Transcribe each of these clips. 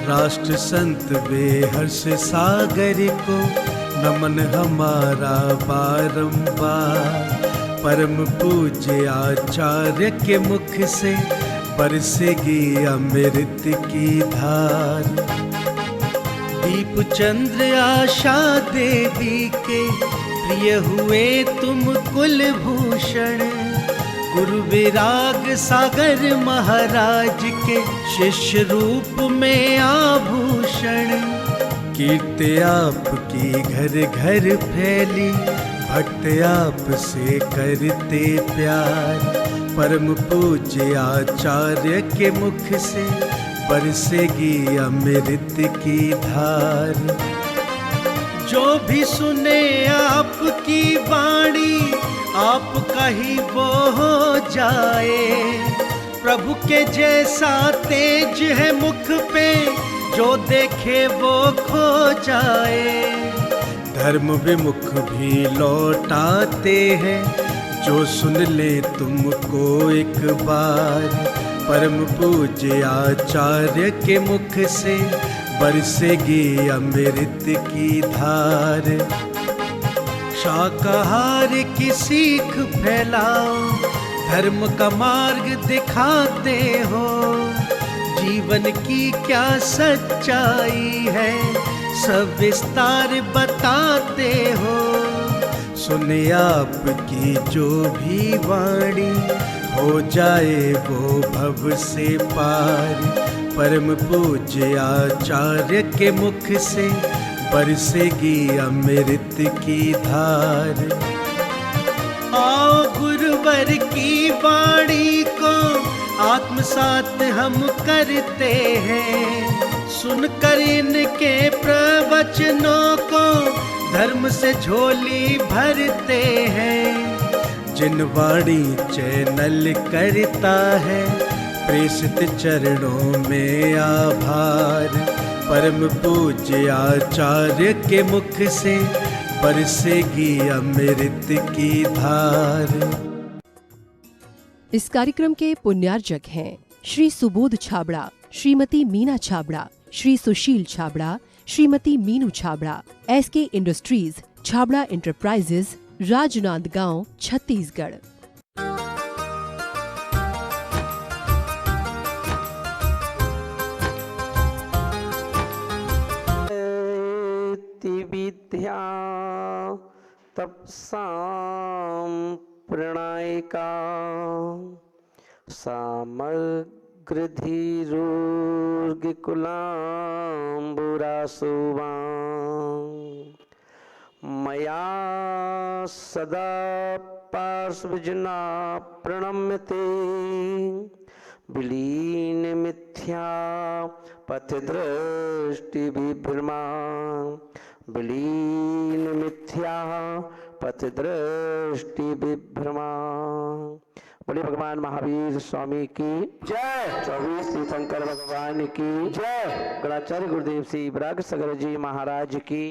राष्ट्र संत वे हर्ष सागर को नमन हमारा बारंबार। परम पूज्य आचार्य के मुख से बरसेगी अमृत की धार। दीप चंद्र आशा देवी के प्रिय हुए तुम कुलभूषण। गुरु विराग सागर महाराज के शिष्य रूप में आभूषण। कीर्ति आपकी घर घर फैली, भक्त आप से करते प्यार। परम पूज्य आचार्य के मुख से बरसेगी अमृत की धार। जो भी सुने आपकी वाणी, आपका ही वो हो जाए। प्रभु के जैसा तेज है मुख पे, जो देखे वो खो जाए। धर्म विमुख भी लौटाते हैं, जो सुन ले तुमको एक बार। परम पूज्य आचार्य के मुख से बरसेगी अमृत की धार। शाकाहार की सीख फैलाओ, धर्म का मार्ग दिखाते हो। जीवन की क्या सच्चाई है, सब विस्तार बताते हो। सुने आपकी जो भी वाणी, हो जाए वो भव से पार। परम पूज्य आचार्य के मुख से बरसेगी अमृत की धार। आओ गुरुवर की वाणी को आत्मसात हम करते हैं। सुनकर इनके प्रवचनों को धर्म से झोली भरते हैं। जिन वाणी चैनल करता है, प्रेषित चरणों में आभार। परम पूज्य आचार्य के मुख से बरसेगी अमृत की धार। इस कार्यक्रम के पुण्यार्जक हैं Shri Subodh Chhabra, Shrimati Meena Chhabra, Shri Sushil Chhabra, Shrimati Meenu Chhabra, SK industries, Chhabra enterprises, Rajnandgaon, Chhattisgarh. विद्या तपसाम प्रणयिका सामग्र धीरुर्ग कुलाम्बुरासुवां मया सदा पार्श्वजना प्रणम्यते। विलीन मिथ्या पथदृष्टि विभ्रमा, विलीन मिथ्या पथदृष्टि विभ्रमा। बोले भगवान महावीर स्वामी की जय। 24 तीर्थंकर भगवान की जय। गणाचार्य गुरुदेव श्री विराग सागर जी महाराज की।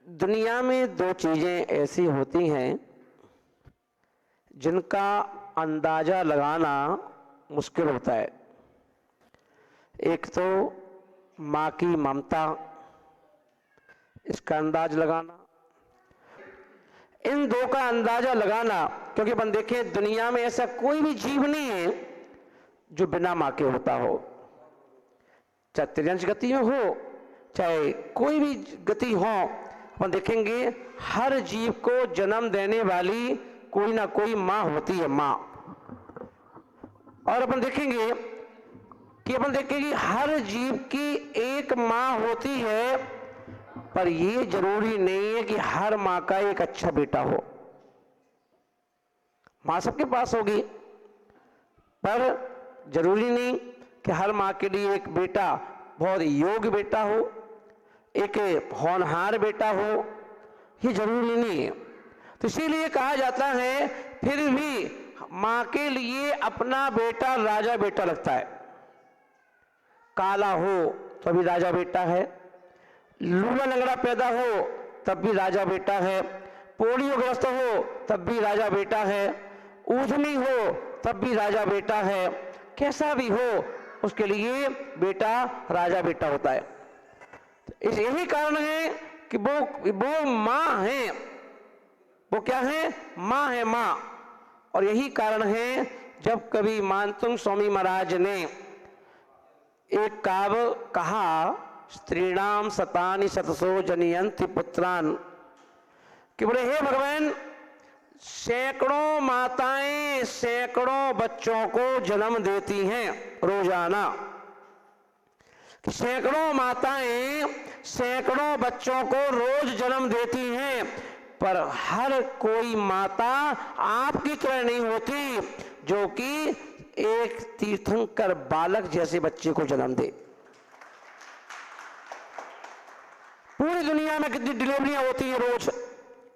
दुनिया में दो चीजें ऐसी होती हैं जिनका अंदाजा लगाना मुश्किल होता है। एक तो माँ की ममता, इसका अंदाज लगाना। इन दो का अंदाजा लगाना, क्योंकि अपन देखें दुनिया में ऐसा कोई भी जीव नहीं है जो बिना माँ के होता हो। चाहे त्रियंश गति में हो, चाहे कोई भी गति हो, अपन देखेंगे हर जीव को जन्म देने वाली कोई ना कोई माँ होती है, माँ। और अपन देखेंगे कि हर जीव की एक माँ होती है, पर ये जरूरी नहीं है कि हर माँ का एक अच्छा बेटा हो। माँ सबके पास होगी, पर जरूरी नहीं कि हर माँ के लिए एक बेटा बहुत योग्य बेटा हो, एक होनहार बेटा हो, ये जरूरी नहीं है। तो इसीलिए कहा जाता है फिर भी माँ के लिए अपना बेटा राजा बेटा लगता है। काला हो तो भी राजा बेटा है, लूला लंगड़ा पैदा हो तब भी राजा बेटा है, पोलियोग्रस्त हो तब भी राजा बेटा है, ऊधमी हो तब भी राजा बेटा है, कैसा भी हो उसके लिए बेटा राजा बेटा होता है। इस यही कारण है कि वो माँ है, वो क्या है, माँ है, माँ। और यही कारण है जब कभी मानतुंग स्वामी महाराज ने एक काव्य कहा, स्त्रीणाम शतानि शतसो जनयन्ति पुत्रान, कि बोले हे भगवान, सैकड़ों माताएं सैकड़ों बच्चों को जन्म देती हैं रोजाना, कि सैकड़ों माताएं सैकड़ों बच्चों को रोज जन्म देती हैं, पर हर कोई माता आपकी तरह नहीं होती जो कि एक तीर्थंकर बालक जैसे बच्चे को जन्म दे। पूरी दुनिया में कितनी डिलीवरियां होती हैं,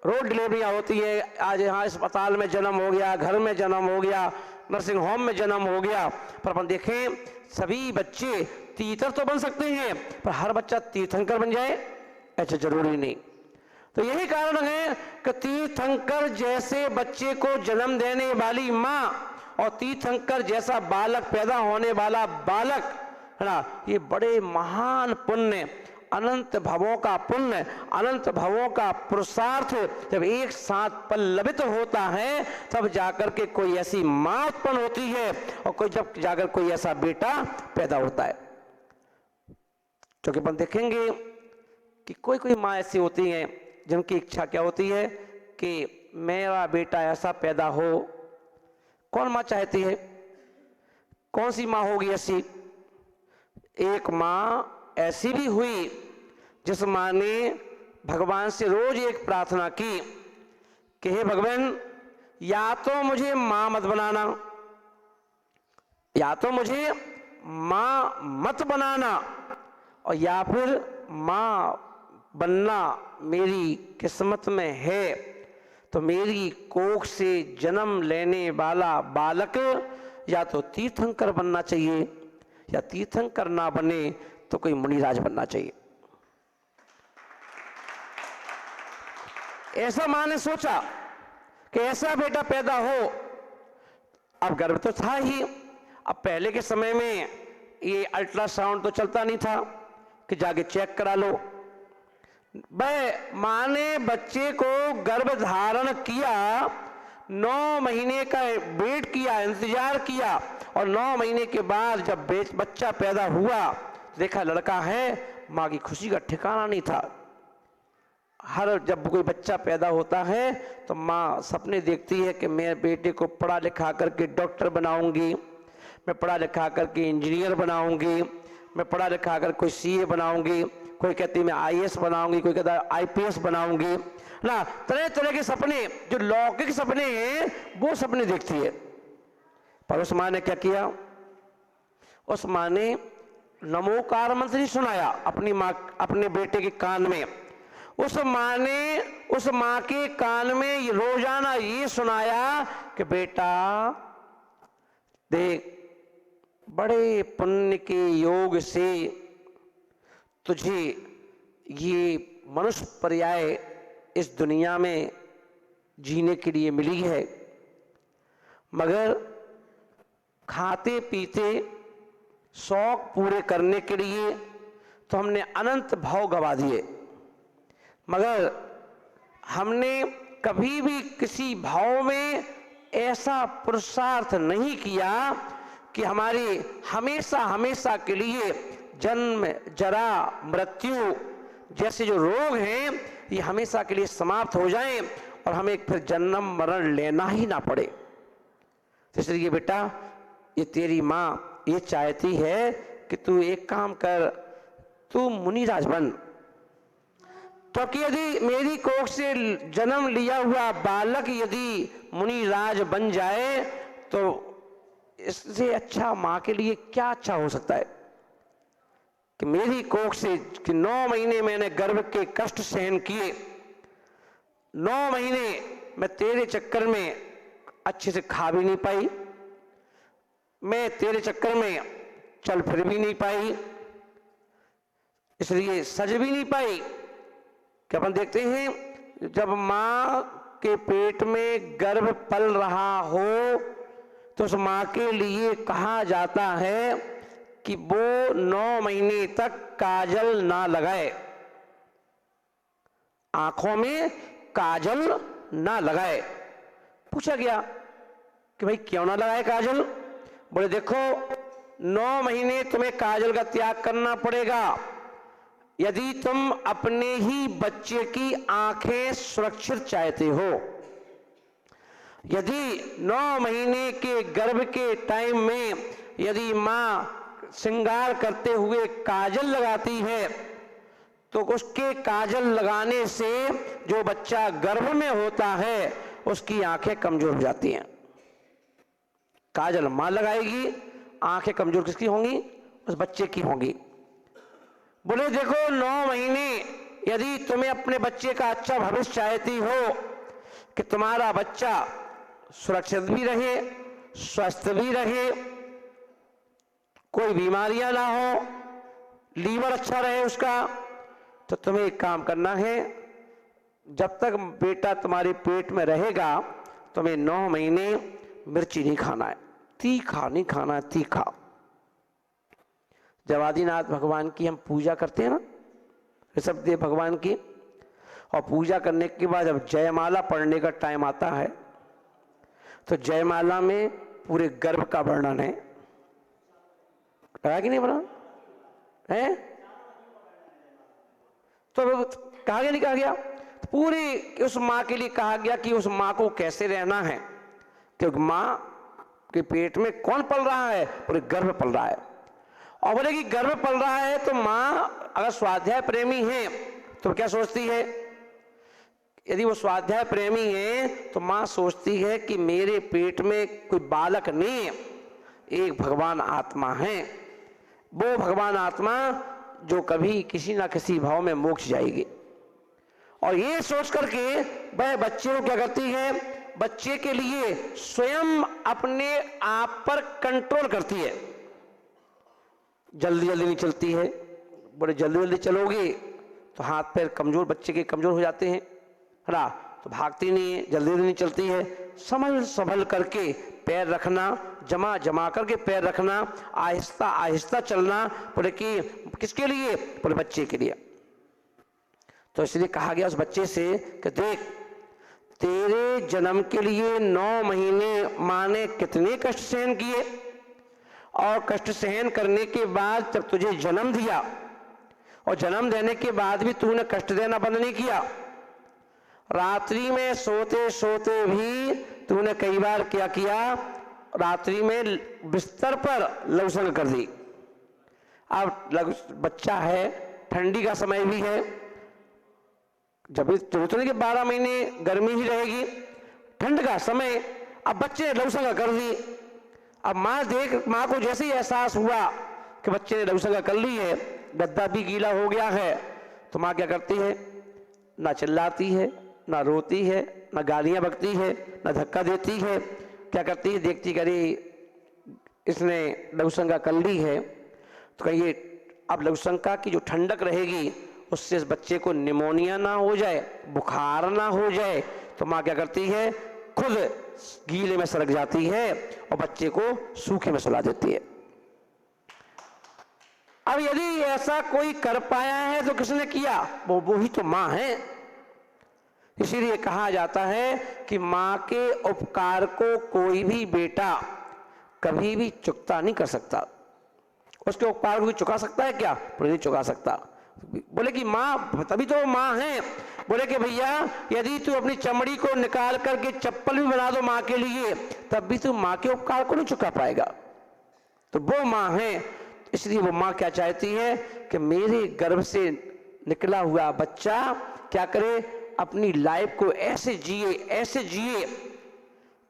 रोज डिलीवरियां होती है। आज यहाँ अस्पताल में जन्म हो गया, घर में जन्म हो गया, नर्सिंग होम में जन्म हो गया, पर अपन देखें सभी बच्चे तीतर तो बन सकते हैं, पर हर बच्चा तीर्थंकर बन जाए ऐसा जरूरी नहीं। तो यही कारण है कि तीर्थंकर जैसे बच्चे को जन्म देने वाली माँ और तीर्थंकर जैसा बालक पैदा होने वाला बालक है ना, ये बड़े महान पुण्य, अनंत भवों का पुण्य, अनंत भवों का पुरुषार्थ जब एक साथ पल्लवित होता है तब जाकर के कोई ऐसी माँ उत्पन्न होती है और कोई जब जाकर कोई ऐसा बेटा पैदा होता है। क्योंकि अपन देखेंगे कि कोई कोई माँ ऐसी होती हैं जिनकी इच्छा क्या होती है कि मेरा बेटा ऐसा पैदा हो। कौन माँ चाहती है? कौन सी माँ होगी ऐसी? एक माँ ऐसी भी हुई जिस माँ ने भगवान से रोज एक प्रार्थना की कि हे भगवान, या तो मुझे माँ मत बनाना, या तो मुझे माँ मत बनाना, और या फिर माँ बनना मेरी किस्मत में है तो मेरी कोख से जन्म लेने वाला बालक या तो तीर्थंकर बनना चाहिए, या तीर्थंकर ना बने तो कोई मुनिराज बनना चाहिए। ऐसा मां ने सोचा कि ऐसा बेटा पैदा हो। अब गर्भ तो था ही, अब पहले के समय में ये अल्ट्रासाउंड तो चलता नहीं था कि जाके चेक करा लो। वह मां ने बच्चे को गर्भ धारण किया, 9 महीने का वेट किया, इंतजार किया, और 9 महीने के बाद जब बच्चा पैदा हुआ देखा लड़का है, माँ की खुशी का ठिकाना नहीं था। हर जब कोई बच्चा पैदा होता है तो माँ सपने देखती है कि मैं बेटे को पढ़ा लिखा करके डॉक्टर बनाऊंगी, मैं पढ़ा लिखा करके इंजीनियर बनाऊंगी, मैं पढ़ा लिखा कर कोई सीए बनाऊंगी, कोई कहती मैं आईएएस बनाऊंगी, कोई कहता है आईपीएस बनाऊंगी ना। तरह तरह के सपने, जो लौकिक सपने हैं वो सपने देखती है। पर उस माँ ने क्या किया? उस माँ ने नमोकार मंत्र ही सुनाया अपनी माँ, अपने बेटे के कान में। उस माँ ने उस माँ के कान में रोजाना ये सुनाया कि बेटा देख, बड़े पुण्य के योग से तुझे ये मनुष्य पर्याय इस दुनिया में जीने के लिए मिली है, मगर खाते पीते शौक पूरे करने के लिए तो हमने अनंत भाव गवा दिए, मगर हमने कभी भी किसी भाव में ऐसा पुरुषार्थ नहीं किया कि हमारे हमेशा हमेशा के लिए जन्म जरा मृत्यु जैसे जो रोग हैं ये हमेशा के लिए समाप्त हो जाएं और हमें फिर जन्म मरण लेना ही ना पड़े। इसलिए बेटा, ये तेरी माँ ये चाहती है कि तू एक काम कर, तू मुनिराज बन। क्योंकि यदि मेरी कोख से जन्म लिया हुआ बालक यदि मुनिराज बन जाए तो इससे अच्छा माँ के लिए क्या अच्छा हो सकता है कि मेरी कोख से कि 9 महीने मैंने गर्भ के कष्ट सहन किए, 9 महीने मैं तेरे चक्कर में अच्छे से खा भी नहीं पाई, मैं तेरे चक्कर में चल फिर भी नहीं पाई, इसलिए सज भी नहीं पाई। कि अपन देखते हैं जब माँ के पेट में गर्भ पल रहा हो तो उस माँ के लिए कहा जाता है कि वो 9 महीने तक काजल ना लगाए, आंखों में काजल ना लगाए। पूछा गया कि भाई क्यों ना लगाए काजल? बोले देखो 9 महीने तुम्हें काजल का त्याग करना पड़ेगा यदि तुम अपने ही बच्चे की आंखें सुरक्षित चाहते हो। यदि 9 महीने के गर्भ के टाइम में यदि माँ श्रृंगार करते हुए काजल लगाती है तो उसके काजल लगाने से जो बच्चा गर्भ में होता है उसकी आंखें कमजोर हो जाती हैं। काजल मां लगाएगी, आंखें कमजोर किसकी होंगी? उस बच्चे की होंगी। बोले देखो 9 महीने यदि तुम्हें अपने बच्चे का अच्छा भविष्य चाहती हो कि तुम्हारा बच्चा सुरक्षित भी रहे, स्वस्थ भी रहे, कोई बीमारियां ना हो, लीवर अच्छा रहे उसका, तो तुम्हें एक काम करना है, जब तक बेटा तुम्हारे पेट में रहेगा तुम्हें 9 महीने मिर्ची नहीं खाना है, तीखा नहीं खाना है, तीखा। जब आदिनाथ भगवान की हम पूजा करते हैं ना, ऋषभदेव भगवान की, और पूजा करने के बाद जब जयमाला पढ़ने का टाइम आता है तो जयमाला में पूरे गर्भ का वर्णन है कि नहीं वर्णन है? तो कहा गया नहीं कहा गया? तो पूरी उस माँ के लिए कहा गया कि उस माँ को कैसे रहना है, क्योंकि माँ के पेट में कौन पल रहा है? पूरे गर्भ पल रहा है। और बोले कि गर्भ पल रहा है तो माँ अगर स्वाध्याय प्रेमी है तो क्या सोचती है? यदि वो स्वाध्याय प्रेमी है तो माँ सोचती है कि मेरे पेट में कोई बालक नहीं है, एक भगवान आत्मा है, वो भगवान आत्मा जो कभी किसी ना किसी भाव में मोक्ष जाएगी। और ये सोच करके वह बच्चे को क्या करती है? बच्चे के लिए स्वयं अपने आप पर कंट्रोल करती है। जल्दी जल्दी नहीं चलती है, बड़े जल्दी जल्दी चलोगे तो हाथ पैर कमजोर, बच्चे के कमजोर हो जाते हैं, है ना, तो भागती नहीं है, जल्दी जल्दी नहीं चलती है। संभल संभल करके पैर रखना, जमा जमा करके पैर रखना, आहिस्ता आहिस्ता चलना। बोले कि किसके लिए? बोले बच्चे के लिए। तो इसलिए कहा गया उस बच्चे से कि देख, तेरे जन्म के लिए 9 महीने माँ ने कितने कष्ट सहन किए, और कष्ट सहन करने के बाद जब तुझे जन्म दिया, और जन्म देने के बाद भी तूने कष्ट देना बंद नहीं किया। रात्रि में सोते सोते भी तूने कई बार क्या किया? रात्रि में बिस्तर पर लघुशंक कर दी। अब बच्चा है, ठंडी का समय भी है, जब चौथने के 12 महीने गर्मी ही रहेगी, ठंड का समय, अब बच्चे ने लघुशंक कर दी। अब माँ को जैसे ही एहसास हुआ कि बच्चे ने लघुशंक कर ली है, गद्दा भी गीला हो गया है, तो माँ क्या करती है? ना चिल्लाती है, ना रोती है, ना गालियां बकती है, ना धक्का देती है। क्या करती है? देखती करी इसने लघुशंका कर ली है तो कहिए अब लघुशंका की जो ठंडक रहेगी उससे इस बच्चे को निमोनिया ना हो जाए, बुखार ना हो जाए, तो माँ क्या करती है? खुद गीले में सरक जाती है और बच्चे को सूखे में सुला देती है। अब यदि ऐसा कोई कर पाया है तो किसने किया? वो ही तो माँ है। इसीलिए कहा जाता है कि माँ के उपकार को कोई भी बेटा कभी भी चुकता नहीं कर सकता। उसके उपकार को भी चुका सकता है क्या? नहीं चुका सकता। बोले कि माँ, तभी तो माँ है। बोले कि भैया यदि तू अपनी चमड़ी को निकाल करके चप्पल भी बना दो माँ के लिए, तब भी तू माँ के उपकार को नहीं चुका पाएगा। तो वो माँ है। इसलिए वो माँ क्या चाहती है कि मेरे गर्भ से निकला हुआ बच्चा क्या करे? अपनी लाइफ को ऐसे जिए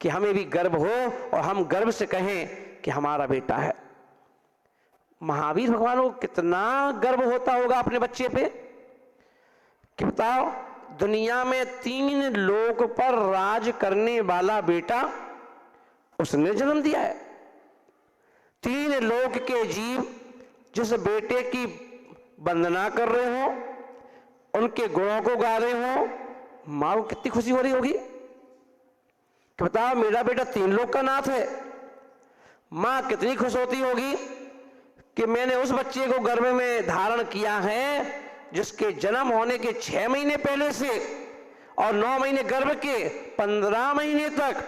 कि हमें भी गर्व हो और हम गर्व से कहें कि हमारा बेटा है। महावीर भगवान को कितना गर्व होता होगा अपने बच्चे पे कि बताओ, दुनिया में 3 लोक पर राज करने वाला बेटा उसने जन्म दिया है। 3 लोक के जीव जिस बेटे की वंदना कर रहे हो, उनके गुणों को गा रहे हो, माँ को कितनी खुशी हो रही होगी कि बताओ मेरा बेटा 3 लोक का नाथ है। माँ कितनी खुश होती होगी कि मैंने उस बच्चे को गर्भ में धारण किया है जिसके जन्म होने के 6 महीने पहले से और 9 महीने गर्भ के 15 महीने तक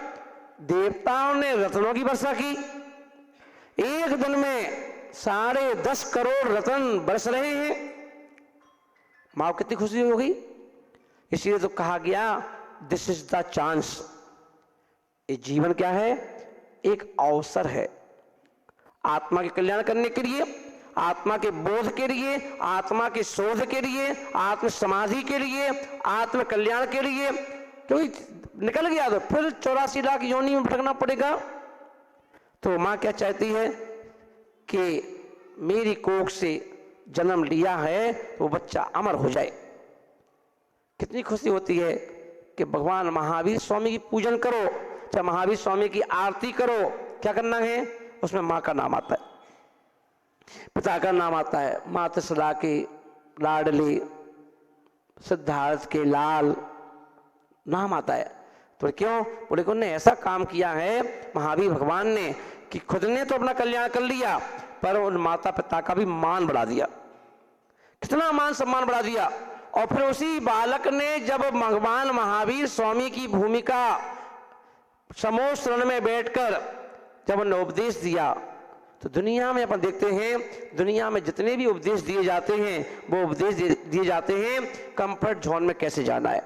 देवताओं ने रत्नों की वर्षा की। एक दिन में 10.5 करोड़ रत्न बरस रहे हैं। माँ को कितनी खुशी होगी। इसलिए तो कहा गया दिस इज द चांस। ये जीवन क्या है, एक अवसर है आत्मा के कल्याण करने के लिए, आत्मा के बोध के लिए, आत्मा के शोध के लिए, आत्म समाधि के लिए, आत्म कल्याण के लिए। क्योंकि निकल गया तो फिर 84 लाख योनि में भटकना पड़ेगा। तो माँ क्या चाहती है कि मेरी कोख से जन्म लिया है तो वो बच्चा अमर हो जाए। कितनी खुशी होती है कि भगवान महावीर स्वामी की पूजन करो, चाहे महावीर स्वामी की आरती करो। क्या करना है, उसमें माँ का नाम आता है, पिता का नाम आता है, माता सदा के लाडले सिद्धार्थ के लाल नाम आता है। तो क्यों बोले को ने ऐसा काम किया है महावीर भगवान ने कि खुद ने तो अपना कल्याण कर लिया पर उन माता पिता का भी मान बढ़ा दिया। कितना मान सम्मान बढ़ा दिया। और फिर उसी बालक ने जब भगवान महावीर स्वामी की भूमिका समूह शरण में बैठकर जब उन्हें उपदेश दिया तो दुनिया में अपन देखते हैं, दुनिया में जितने भी उपदेश दिए जाते हैं वो उपदेश दिए जाते हैं कंफर्ट जोन में कैसे जाना है,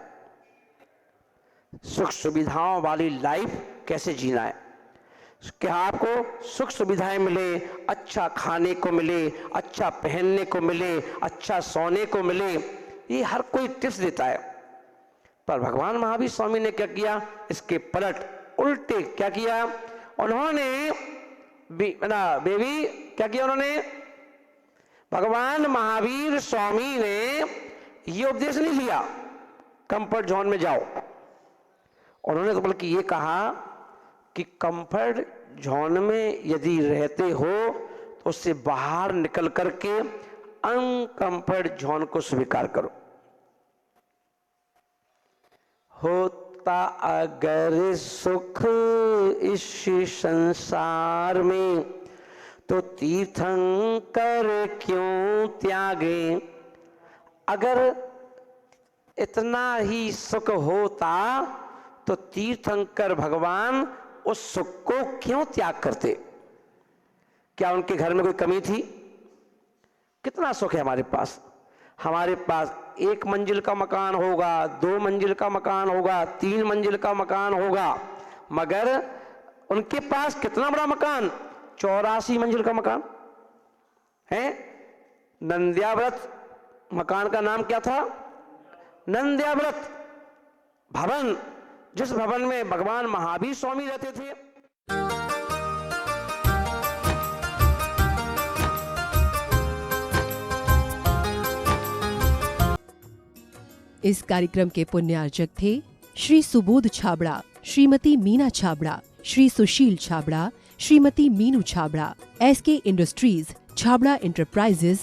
सुख सुविधाओं वाली लाइफ कैसे जीना है, क्या आपको सुख सुविधाएं मिले, अच्छा खाने को मिले, अच्छा पहनने को मिले, अच्छा सोने को मिले, ये हर कोई टिप्स देता है। पर भगवान महावीर स्वामी ने क्या किया, इसके पलट उल्टे क्या किया उन्होंने, बेबी क्या किया उन्होंने, भगवान महावीर स्वामी ने ये उपदेश नहीं लिया कंफर्ट जोन में जाओ। उन्होंने तो बल्कि ये कहा कि कंफर्ट जोन में यदि रहते हो तो उससे बाहर निकल करके अनकंफर्ट जोन को स्वीकार करो। होता अगर सुख इस संसार में तो तीर्थंकर क्यों त्यागे। अगर इतना ही सुख होता तो तीर्थंकर भगवान उस सुख को क्यों त्याग करते। क्या उनके घर में कोई कमी थी? कितना सुख है हमारे पास। हमारे पास 1 मंजिल का मकान होगा, 2 मंजिल का मकान होगा, 3 मंजिल का मकान होगा, मगर उनके पास कितना बड़ा मकान, 84 मंजिल का मकान है। नंद्याव्रत मकान का नाम क्या था, नंद्याव्रत भवन, जिस भवन में भगवान महावीर स्वामी रहते थे। इस कार्यक्रम के पुण्यार्चक थे Shri Subodh Chhabra, Shrimati Meena Chhabra, Shri Sushil Chhabra, Shrimati Meenu Chhabra, SK industries, Chhabra enterprises,